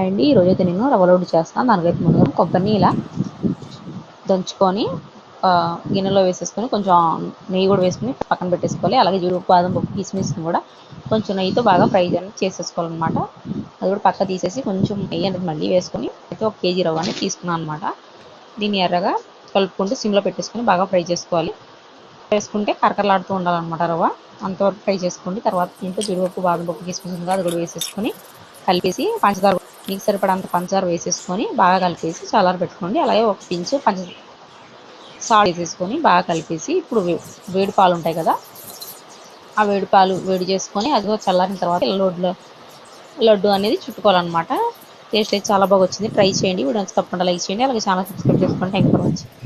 అండి ఈరోజైతే నేను రవ్వ లడ్డు చేస్తాను. దానికైతే ముందుగా కొబ్బరిని ఇలా దంచుకొని గిన్నెలో వేసేసుకొని కొంచెం నెయ్యి కూడా వేసుకొని పక్కన పెట్టేసుకోవాలి. అలాగే జీడిపప్పు, బాదం పప్పు, కిస్మిస్ని కూడా కొంచెం నెయ్యితో బాగా ఫ్రై చేసేసుకోవాలన్నమాట. అది కూడా పక్క తీసేసి కొంచెం నెయ్యి అనేది మళ్ళీ వేసుకొని అయితే 1 kg రవ్వ అనేది తీసుకున్నాను అనమాట. దీన్ని ఎర్రగా కలుపుకుంటూ సిమ్లో పెట్టేసుకొని బాగా ఫ్రై చేసుకోవాలి. వేసుకుంటే కరకరలాడుతూ ఉండాలన్నమాట రవ్వ. అంతవరకు ఫ్రై చేసుకోండి. తర్వాత దీంట్లో జీడిపప్పు, బాదం పప్పు, కిస్మిస్ ఉంది అది కూడా వేసేసుకొని కలిపేసి పంచదార మీకు సరిపడంత పంచదార వేసేసుకొని బాగా కలిపేసి చల్లారబెట్టుకోండి. అలాగే ఒక పించు సాల్ట్ వేసేసుకొని బాగా కలిపేసి ఇప్పుడు వేడి పాలు ఉంటాయి కదా, ఆ వేడి పాలు వేడి చేసుకొని అది చల్లారిన తర్వాత లడ్డు అనేది చుట్టుకోవాలన్నమాట. టేస్ట్ అయితే చాలా బాగా వచ్చింది. ట్రై చేయండి. వీడియో తప్పకుండా లైక్ చేయండి. అలాగే ఛానల్ సబ్స్క్రైబ్ చేసుకోండి. Thank you for watching.